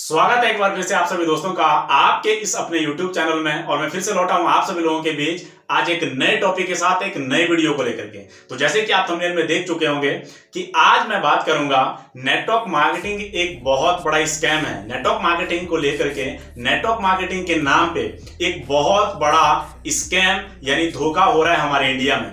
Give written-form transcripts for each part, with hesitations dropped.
स्वागत है एक बार फिर से आप सभी दोस्तों का आपके इस अपने YouTube चैनल में। और मैं फिर से लौटा हूं आप सभी लोगों के बीच आज एक नए टॉपिक के साथ एक नए वीडियो को लेकर के। तो जैसे कि आप थंबनेल में देख चुके होंगे कि आज मैं बात करूंगा नेटवर्क मार्केटिंग एक बहुत बड़ा स्कैम है। नेटवर्क मार्केटिंग को लेकर के नेटवर्क मार्केटिंग के नाम पे एक बहुत बड़ा स्कैम यानी धोखा हो रहा है हमारे इंडिया में।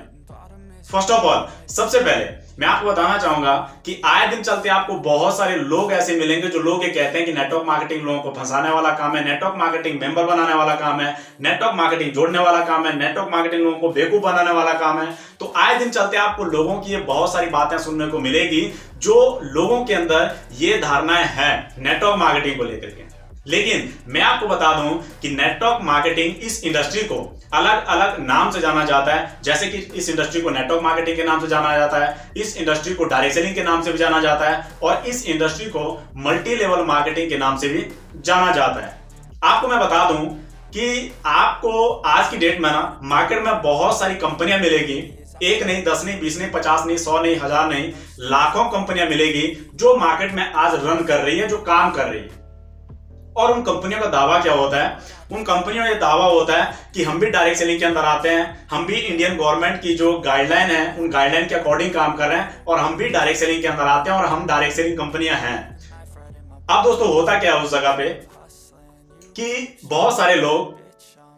फर्स्ट ऑफ ऑल सबसे पहले मैं आपको बताना चाहूंगा कि आए दिन चलते आपको बहुत सारे लोग ऐसे मिलेंगे जो लोग ये कहते हैं कि नेटवर्क मार्केटिंग लोगों को फंसाने वाला काम है, नेटवर्क मार्केटिंग मेंबर बनाने वाला काम है, नेटवर्क मार्केटिंग जोड़ने वाला काम है, नेटवर्क मार्केटिंग लोगों को बेवकूफ बनाने वाला काम है। तो आए दिन चलते आपको लोगों की ये बहुत सारी बातें सुनने को मिलेगी जो लोगों के अंदर ये धारणाएं हैं नेटवर्क मार्केटिंग को लेकर के। लेकिन मैं आपको बता दूं कि नेटवर्क मार्केटिंग इस इंडस्ट्री को अलग अलग नाम से जाना जाता है। जैसे कि इस इंडस्ट्री को नेटवर्क मार्केटिंग के नाम से जाना जाता है, इस इंडस्ट्री को डायरेक्ट सेलिंग के नाम से भी जाना जाता है और इस इंडस्ट्री को मल्टी लेवल मार्केटिंग के नाम से भी जाना जाता है। आपको मैं बता दूं कि आपको आज की डेट में ना मार्केट में बहुत सारी कंपनियां मिलेगी। एक नहीं, 10 नहीं, 20 नहीं, 50 नहीं, 100 नहीं, 1000 नहीं, लाखों कंपनियां मिलेगी जो मार्केट में आज रन कर रही है, जो काम कर रही है। और उन कंपनियों का दावा क्या होता है? उन कंपनियों का ये दावा होता है कि हम भी डायरेक्ट सेलिंग के अंदर आते हैं, हम भी इंडियन गवर्नमेंट की जो गाइडलाइन है उन गाइडलाइन के अकॉर्डिंग काम कर रहे हैं और हम भी डायरेक्ट सेलिंग के अंदर आते हैं और हम डायरेक्ट सेलिंग कंपनियां हैं। अब दोस्तों होता क्या है उस जगह पे कि बहुत सारे लोग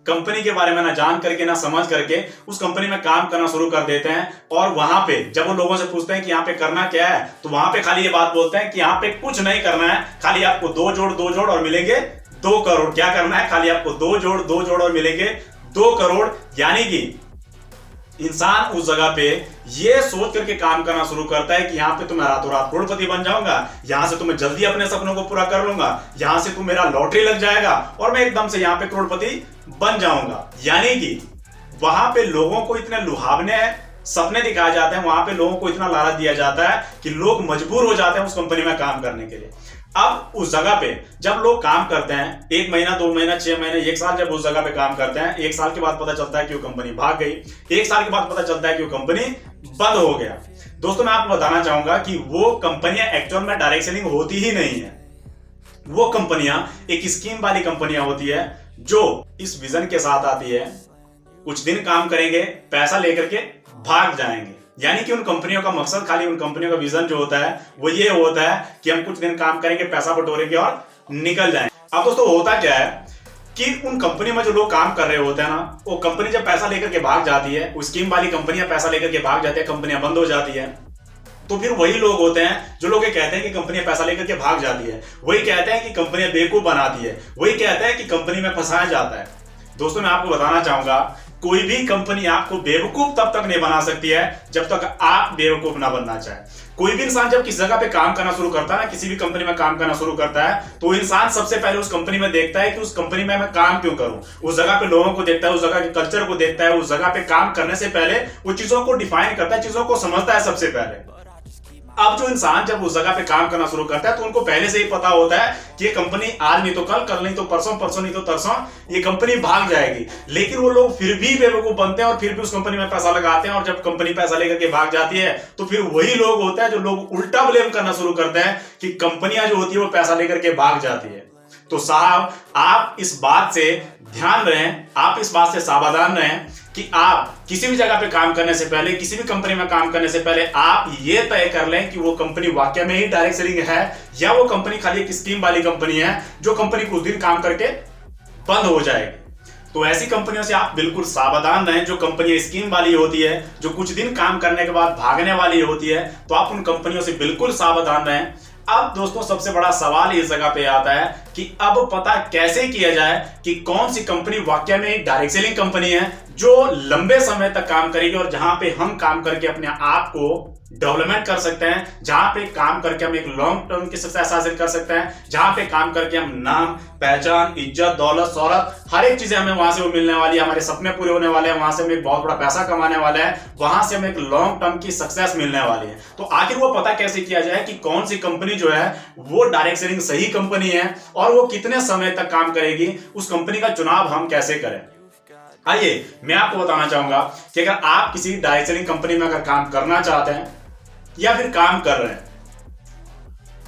कंपनी के बारे में ना जान करके ना समझ करके उस कंपनी में काम करना शुरू कर देते हैं और वहां पे जब वो लोगों से पूछते हैं कि यहाँ पे करना क्या है तो वहां पे खाली ये बात बोलते हैं कि यहाँ पे कुछ नहीं करना है, खाली आपको दो जोड़ और मिलेंगे 2 करोड़। क्या करना है? खाली आपको दो जोड़ और मिलेंगे 2 करोड़। यानी कि इंसान उस जगह पे ये सोच करके काम करना शुरू करता है कि यहाँ पे तो मैं रातों रात करोड़पति बन जाऊंगा, यहां से तो मैं जल्दी अपने सपनों को पूरा कर लूंगा, यहां से तो मेरा लॉटरी लग जाएगा और मैं एकदम से यहाँ पे करोड़पति बन जाऊंगा। यानी कि वहां पे लोगों को इतने लुभावने सपने दिखाए जाते हैं, वहां पे लोगों को इतना लालच दिया जाता है कि लोग मजबूर हो जाते हैं उस कंपनी में काम करने के लिए। अब उस जगह पे जब लोग काम करते हैं 1 महीना, 2 महीना, 6 महीने, 1 साल जब उस जगह पे काम करते हैं, 1 साल के बाद पता चलता है कि वो कंपनी भाग गई, 1 साल के बाद पता चलता है कि वो कंपनी बंद हो गया। दोस्तों मैं आपको बताना चाहूंगा कि वो कंपनियां एक्चुअल में डायरेक्ट सेलिंग होती ही नहीं है। वो कंपनियां एक स्कीम वाली कंपनियां होती है जो इस विजन के साथ आती है, कुछ दिन काम करेंगे, पैसा लेकर के भाग जाएंगे। यानी कि उन कंपनियों का मकसद, खाली उन कंपनियों का विजन जो होता है वो ये होता है कि हम कुछ दिन काम करेंगे, पैसा बटोरेंगे और निकल जाएंगे। अब दोस्तों होता क्या है कि उन कंपनियों में जो लोग काम कर रहे होते हैं ना, वो कंपनी जब पैसा लेकर के भाग जाती है, वो स्कीम वाली कंपनियां पैसा लेकर के भाग जाती है, कंपनियां बंद हो जाती है, तो फिर वही लोग होते हैं जो लोग ये कहते हैं कि कंपनियां पैसा लेकर के भाग जाती है, वही कहते हैं कि कंपनियां बेवकूफ बनाती है, वही कहते हैं कि कंपनी में फंसाया जाता है। दोस्तों मैं आपको बताना चाहूंगा कोई भी कंपनी आपको बेवकूफ तब तक नहीं बना सकती है जब तक आप बेवकूफ ना बनना चाहे। कोई भी इंसान जब किसी जगह पे काम करना शुरू करता है ना, किसी भी कंपनी में काम करना शुरू करता है, तो इंसान सबसे पहले उस कंपनी में देखता है कि उस कंपनी में मैं काम क्यों करूं, उस जगह पे लोगों को देखता है, उस जगह के कल्चर को देखता है, उस जगह पे काम करने से पहले वो चीजों को डिफाइन करता है, चीजों को समझता है सबसे पहले। अब जो इंसान जब उस जगह पे काम करना शुरू करता है तो उनको पहले से ही पता होता है कि ये कंपनी आज नहीं तो कल, कल नहीं तो परसों, परसों नहीं तो तरसों ये कंपनी भाग जाएगी। लेकिन वो लोग फिर भी बेवकूफ बनते हैं और फिर भी उस कंपनी में पैसा लगाते हैं और जब कंपनी पैसा लेकर के भाग जाती है तो फिर वही लोग होते हैं जो लोग उल्टा ब्लेम करना शुरू करते हैं कि कंपनियां जो होती है वो पैसा लेकर के भाग जाती है। तो साहब आप इस बात से ध्यान रहें, आप इस बात से सावधान रहें कि आप किसी भी जगह पे काम करने से पहले, किसी भी कंपनी में काम करने से पहले आप ये तय कर लें कि वो कंपनी वाकई में ही डायरेक्ट सेलिंग है या वो कंपनी खाली एक स्कीम वाली कंपनी है जो कंपनी कुछ दिन काम करके बंद हो जाएगी। तो ऐसी कंपनियों से आप बिल्कुल सावधान रहें। जो कंपनी स्कीम वाली होती है, जो कुछ दिन काम करने के बाद भागने वाली होती है, तो आप उन कंपनियों से बिल्कुल सावधान रहें। अब दोस्तों सबसे बड़ा सवाल इस जगह पे आता है कि अब पता कैसे किया जाए कि कौन सी कंपनी वाकई में डायरेक्ट सेलिंग कंपनी है जो लंबे समय तक काम करेगी और जहां पे हम काम करके अपने आप को डेवलपमेंट कर सकते हैं, जहां पे काम करके हम एक लॉन्ग टर्म की सक्सेस हासिल कर सकते हैं, जहां पे काम करके हम नाम, पहचान, इज्जत, दौलत, शोहरत, हर एक चीजें हमें वहां से वो मिलने वाली है, हमारे सपने पूरे होने वाले हैं, वहां से हम एक बहुत बड़ा पैसा कमाने वाले हैं, वहां से हमें एक लॉन्ग टर्म की सक्सेस मिलने वाली है। तो आखिर वो पता कैसे किया जाए कि कौन सी कंपनी जो है वो डायरेक्ट सेलिंग सही कंपनी है और वो कितने समय तक काम करेगी, उस कंपनी का चुनाव हम कैसे करें? आइए मैं आपको बताना चाहूंगा कि अगर आप किसी डायरेक्ट सेलिंग कंपनी में अगर काम करना चाहते हैं या फिर काम कर रहे हैं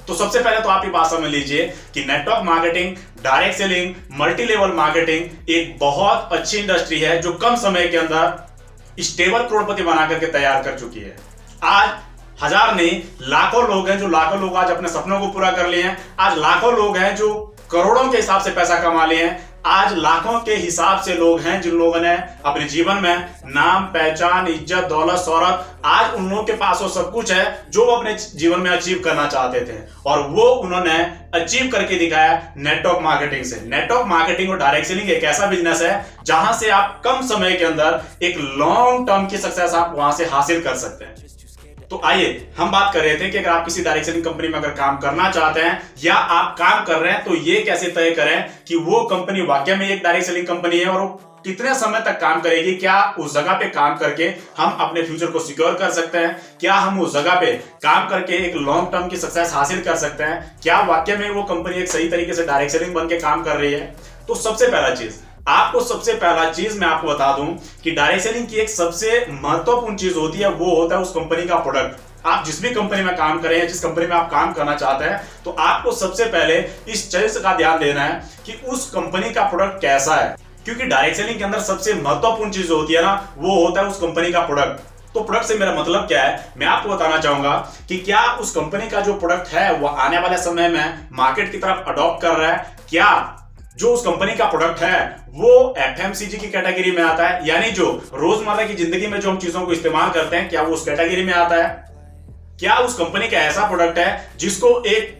तो सबसे पहले तो आप ये बात समझ लीजिए कि network marketing, direct selling, multi level marketing एक बहुत अच्छी इंडस्ट्री है जो कम समय के अंदर स्टेबल करोड़पति बना करके तैयार कर चुकी है। आज हजार नहीं लाखों लोग हैं, जो लाखों लोग आज अपने सपनों को पूरा कर लिए हैं। आज लाखों लोग हैं जो करोड़ों के हिसाब से पैसा कमा लिए हैं। आज लाखों के हिसाब से लोग हैं जिन लोगों ने अपने जीवन में नाम, पहचान, इज्जत, दौलत, शोहरत, आज उन लोगों के पास वो सब कुछ है जो वो अपने जीवन में अचीव करना चाहते थे, और वो उन्होंने अचीव करके दिखाया नेटवर्क मार्केटिंग से। नेटवर्क मार्केटिंग और डायरेक्ट सेलिंग एक ऐसा बिजनेस है जहां से आप कम समय के अंदर एक लॉन्ग टर्म की सक्सेस आप वहां से हासिल कर सकते हैं। तो आइए हम बात कर रहे थे कि अगर आप किसी डायरेक्ट सेलिंग कंपनी में अगर काम करना चाहते हैं या आप काम कर रहे हैं तो ये कैसे तय करें कि वो कंपनी वाकई में एक डायरेक्ट सेलिंग कंपनी है और वो कितने समय तक काम करेगी। क्या उस जगह पे काम करके हम अपने फ्यूचर को सिक्योर कर सकते हैं? क्या हम उस जगह पे काम करके एक लॉन्ग टर्म की सक्सेस हासिल कर सकते हैं? क्या वाकई में वो कंपनी एक सही तरीके से डायरेक्ट सेलिंग बन के काम कर रही है? तो सबसे पहला चीज मैं आपको बता दूं कि डायरेक्ट सेलिंग की एक सबसे महत्वपूर्ण चीज होती है, वो होता है उस कंपनी का प्रोडक्ट। आप जिस भी कंपनी में काम कर रहे हैं, जिस कंपनी में आप काम करना चाहते हैं, तो आपको सबसे पहले इस चीज का ध्यान देना है कि उस कंपनी का प्रोडक्ट कैसा है। क्योंकि डायरेक्ट सेलिंग के अंदर सबसे महत्वपूर्ण चीज होती है ना, वो होता है उस कंपनी का प्रोडक्ट। तो प्रोडक्ट से मेरा मतलब क्या है, मैं आपको बताना चाहूंगा कि क्या उस कंपनी का जो प्रोडक्ट है वो आने वाले समय में मार्केट की तरफ अडॉप्ट कर रहा है। क्या जो उस कंपनी का प्रोडक्ट है वो एफएमसीजी की कैटेगरी में आता है, यानी जो रोजमर्रा की जिंदगी में जो हम चीजों को इस्तेमाल करते हैं, क्या वो उस कैटेगरी में आता है? क्या उस कंपनी का ऐसा प्रोडक्ट है जिसको एक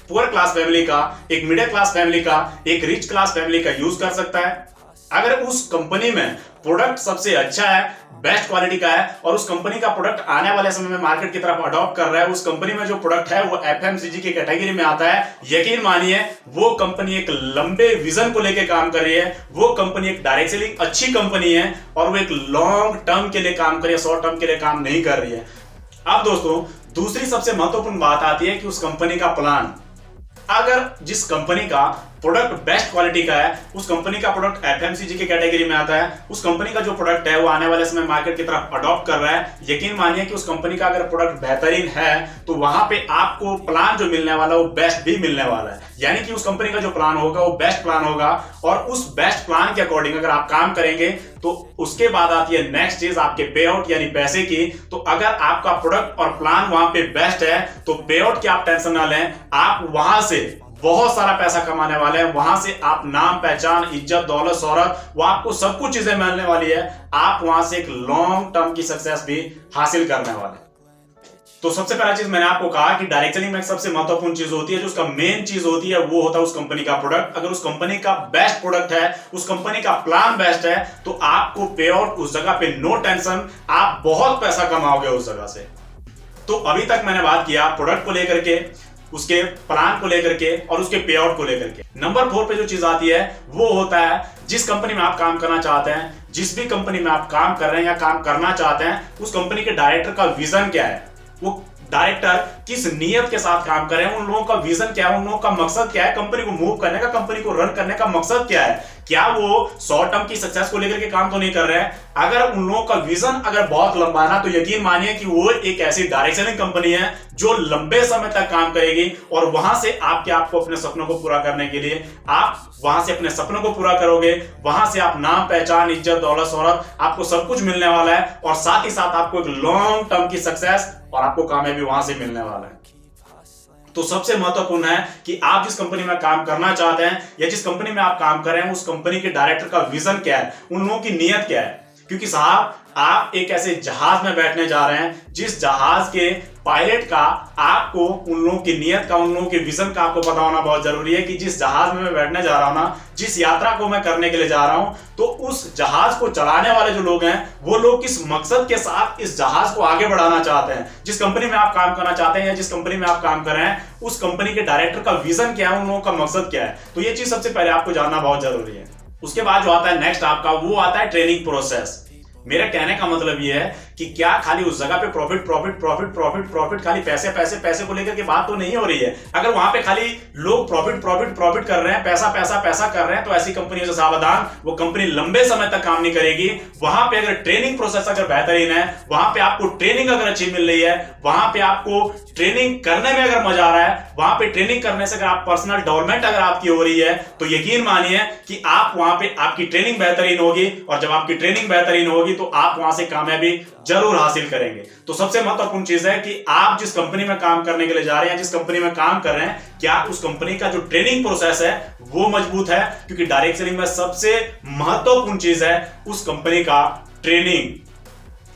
पुअर क्लास फैमिली का, एक मिडिल क्लास फैमिली का, एक रिच क्लास फैमिली का यूज कर सकता है? अगर उस कंपनी में प्रोडक्ट सबसे अच्छा है, बेस्ट क्वालिटी का है, और उस कंपनी का प्रोडक्ट आने वाले समय में मार्केट की तरफ अडॉप्ट कर रहा है, उस कंपनी में जो प्रोडक्ट है वो एफएमसीजी की कैटेगरी में आता है, यकीन मानिए वो कंपनी एक लंबे विजन को लेकर काम कर रही है। वो कंपनी एक डायरेक्ट सेलिंग अच्छी कंपनी है और वो एक लॉन्ग टर्म के लिए काम कर रही है, शॉर्ट टर्म के लिए काम नहीं कर रही है। अब दोस्तों दूसरी सबसे महत्वपूर्ण बात आती है कि उस कंपनी का प्लान। अगर जिस कंपनी का प्रोडक्ट बेस्ट क्वालिटी का है, उस कंपनी का प्रोडक्ट एफएमसीजी की कैटेगरी में आता है, उस कंपनी का जो प्रोडक्ट है वो आने वाले समय मार्केट की तरफ अडॉप्ट कर रहा है, यकीन मानिए कि उस कंपनी का अगर प्रोडक्ट बेहतरीन है तो वहां पे आपको प्लान जो मिलने वाला है वो बेस्ट भी मिलने वाला है। यानी कि उस कंपनी का जो प्लान होगा वो बेस्ट प्लान होगा, और उस बेस्ट प्लान के अकॉर्डिंग अगर आप काम करेंगे तो उसके बाद आती है नेक्स्ट चीज आपके पे आउट यानी पैसे की। तो अगर आपका प्रोडक्ट और प्लान वहां पे बेस्ट है तो पे आउट की आप टेंशन ना लें, आप वहां से बहुत सारा पैसा कमाने वाले हैं। वहां से आप नाम, पहचान, इज्जत, दौलत, शोहरत, वो आपको सब कुछ चीजें मिलने वाली है। आप वहां से एक लॉन्ग टर्म की सक्सेस भी हासिल करने वाले। तो सबसे पहला चीज मैंने आपको कहा कि डायरेक्ट सेलिंग में सबसे महत्वपूर्ण चीज होती है, जो उसका मेन चीज होती है वो होता है उस कंपनी का प्रोडक्ट। अगर उस कंपनी का बेस्ट प्रोडक्ट है, उस कंपनी का प्लान बेस्ट है, तो आपको पे आउट उस जगह पे नो टेंशन, आप बहुत पैसा कमाओगे उस जगह से। तो अभी तक मैंने बात किया प्रोडक्ट को लेकर के, उसके प्लान को लेकर के और उसके पे आउट को लेकर के। नंबर 4 पे जो चीज आती है वो होता है जिस कंपनी में आप काम करना चाहते हैं, जिस भी कंपनी में आप काम कर रहे हैं या काम करना चाहते हैं, उस कंपनी के डायरेक्टर का विजन क्या है, वो डायरेक्टर किस नियत के साथ काम कर रहे हैं, उन लोगों का विजन क्या है, उन लोगों का मकसद क्या है, कंपनी को मूव करने का, कंपनी को रन करने का मकसद क्या है। क्या वो शॉर्ट टर्म की सक्सेस को लेकर के काम तो नहीं कर रहे हैं? अगर उन लोगों का विजन अगर बहुत लंबा है ना, तो यकीन मानिए कि वो एक ऐसी डायरेक्ट सेलिंग कंपनी है जो लंबे समय तक काम करेगी, और वहां से आपको अपने सपनों को पूरा करने के लिए आप वहां से अपने सपनों को पूरा करोगे। वहां से आप नाम, पहचान, इज्जत, दौलत, शोहरत, आपको सब कुछ मिलने वाला है, और साथ ही साथ आपको एक लॉन्ग टर्म की सक्सेस और आपको कामयाबी वहां से मिलने वाला है। तो सबसे महत्वपूर्ण है कि आप जिस कंपनी में काम करना चाहते हैं या जिस कंपनी में आप काम कर रहे हैं, उस कंपनी के डायरेक्टर का विजन क्या है, उन लोगों की नीयत क्या है। क्योंकि साहब आप एक ऐसे जहाज में बैठने जा रहे हैं जिस जहाज के पायलट का आपको उन लोगों की नीयत का, उन लोगों के विजन का आपको पता होना बहुत जरूरी है कि जिस जहाज में मैं बैठने जा रहा हूं ना, जिस यात्रा को मैं करने के लिए जा रहा हूं, तो उस जहाज को चलाने वाले जो लोग हैं वो लोग किस मकसद के साथ इस जहाज को आगे बढ़ाना चाहते हैं। जिस कंपनी में आप काम करना चाहते हैं या जिस कंपनी में आप काम कर रहे हैं, उस कंपनी के डायरेक्टर का विजन क्या है, उन लोगों का मकसद क्या है। तो ये चीज सबसे पहले आपको जानना बहुत जरूरी है। उसके बाद जो आता है नेक्स्ट आपका, वो आता है ट्रेनिंग प्रोसेस। मेरे कहने का मतलब ये है कि क्या खाली उस जगह पे profit profit profit profit profit खाली पैसे पैसे पैसे को लेकर के बात तो नहीं हो रही है। अगर वहां पे खाली लोग प्रॉफिट प्रॉफिट प्रॉफिट कर रहे हैं, पैसा पैसा पैसा कर रहे हैं, तो ऐसी कंपनियों से सावधान, वो कंपनी लंबे समय तक काम नहीं करेगी। वहां पे अगर ट्रेनिंग प्रोसेस अगर बेहतरीन है, वहां पे आपको ट्रेनिंग अगर अच्छी मिल रही है, वहां पे आपको ट्रेनिंग करने में अगर मजा आ रहा है, वहां पे ट्रेनिंग करने से अगर आप पर्सनल डेवलपमेंट अगर आपकी हो रही है, तो यकीन मानिए कि आप वहां पे आपकी ट्रेनिंग बेहतरीन होगी, और जब आपकी ट्रेनिंग बेहतरीन होगी तो आप वहां से कामयाबी जरूर हासिल करेंगे। तो सबसे महत्वपूर्ण चीज है कि आप जिस कंपनी में काम करने के लिए जा रहे हैं, जिस कंपनी में काम कर रहे हैं, क्या उस कंपनी का जो ट्रेनिंग प्रोसेस है वो मजबूत है, क्योंकि डायरेक्ट सेलिंग में सबसे महत्वपूर्ण चीज है उस कंपनी का ट्रेनिंग।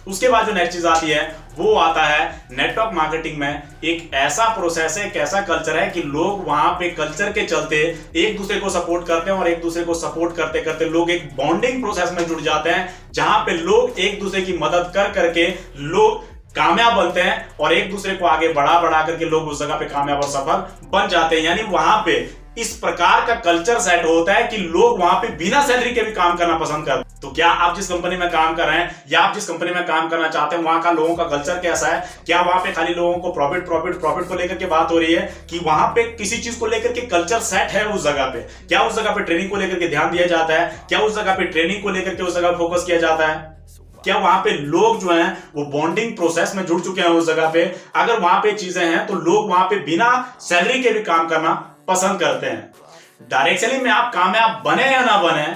उसके बाद जो नेक्स्ट चीज आती है वो आता है नेटवर्क मार्केटिंग में एक ऐसा प्रोसेस है, एक ऐसा कल्चर है कि लोग वहां पे कल्चर के चलते एक दूसरे को सपोर्ट करते हैं, और एक दूसरे को सपोर्ट करते करते लोग एक बॉन्डिंग प्रोसेस में जुड़ जाते हैं, जहां पे लोग एक दूसरे की मदद कर करके लोग कामयाब बनते हैं, और एक दूसरे को आगे बढ़ा बढ़ा करके लोग उस जगह पे कामयाब और सफल बन जाते हैं। यानी वहां पे इस प्रकार का कल्चर सेट होता है कि लोग वहां पे बिना सैलरी के भी काम करना पसंद करते हैं। तो क्या आप जिस कंपनी में काम कर रहे हैं, या आप जिस कंपनी में काम करना चाहते हैं, वहां का लोगों का कल्चर कैसा है? क्या वहां पे खाली लोगों को प्रॉफिट प्रॉफिट प्रॉफिट को लेकर के बात हो रही है, कि वहां पे किसी चीज को लेकर के कल्चर सेट है उस जगह पे? क्या उस जगह पे ट्रेनिंग को लेकर के ध्यान दिया जाता है? क्या उस जगह पे ट्रेनिंग को लेकर के उस जगह फोकस किया जाता है? क्या वहां पे लोग जो हैं वो बॉन्डिंग प्रोसेस में जुड़ चुके हैं उस जगह पे? अगर वहां पे चीजें हैं तो लोग वहां पे बिना सैलरी के भी काम करना पसंद करते हैं। डायरेक्ट सेलिंग में आप कामयाब बने या ना बने,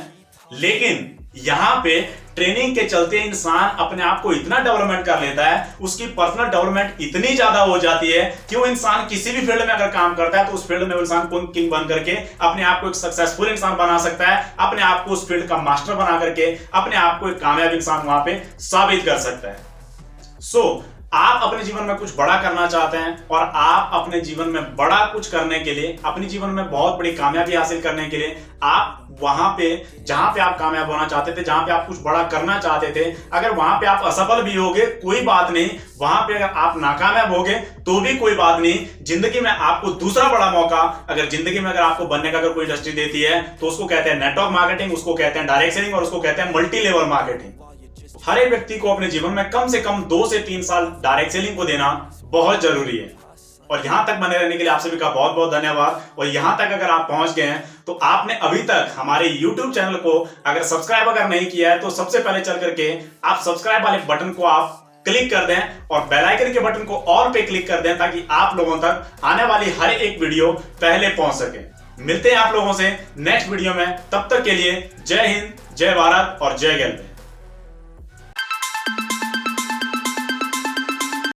लेकिन यहां पे ट्रेनिंग के चलते इंसान अपने आप को इतना डेवलपमेंट कर लेता है, उसकी पर्सनल डेवलपमेंट इतनी ज्यादा हो जाती है कि वो इंसान किसी भी फील्ड में अगर काम करता है तो उस फील्ड में वो इंसान किंग बन करके अपने आप को एक सक्सेसफुल इंसान बना सकता है, अपने आप को उस फील्ड का मास्टर बना करके अपने आप को एक कामयाब इंसान वहां पे साबित कर सकता है। आप अपने जीवन में कुछ बड़ा करना चाहते हैं, और आप अपने जीवन में बड़ा कुछ करने के लिए, अपने जीवन में बहुत बड़ी कामयाबी हासिल करने के लिए, आप वहां पे जहां पे आप कामयाब होना चाहते थे, जहां पे आप कुछ बड़ा करना चाहते थे, अगर वहां पे आप असफल भी होगे कोई बात नहीं, वहां पे अगर आप नाकामयाब होगे तो भी कोई बात नहीं। जिंदगी में आपको दूसरा बड़ा मौका, अगर जिंदगी में अगर आपको बनने का अगर कोई इंडस्ट्री देती है, तो उसको कहते हैं नेटवर्क मार्केटिंग, उसको कहते हैं डायरेक्ट सेलिंग, और उसको कहते हैं मल्टी लेवल मार्केटिंग। हर एक व्यक्ति को अपने जीवन में कम से कम 2 से 3 साल डायरेक्ट सेलिंग को देना बहुत जरूरी है। और यहां तक बने रहने के लिए आप सभी का बहुत बहुत धन्यवाद। और यहां तक अगर आप पहुंच गए हैं तो आपने अभी तक हमारे YouTube चैनल को अगर सब्सक्राइब अगर नहीं किया है, तो सबसे पहले चल करके आप सब्सक्राइब वाले बटन को आप क्लिक कर दें, और बेल आइकन के बटन को ऑल पे क्लिक कर दें, ताकि आप लोगों तक आने वाली हर एक वीडियो पहले पहुंच सके। मिलते हैं आप लोगों से नेक्स्ट वीडियो में, तब तक के लिए जय हिंद, जय भारत और जय गैल्वे।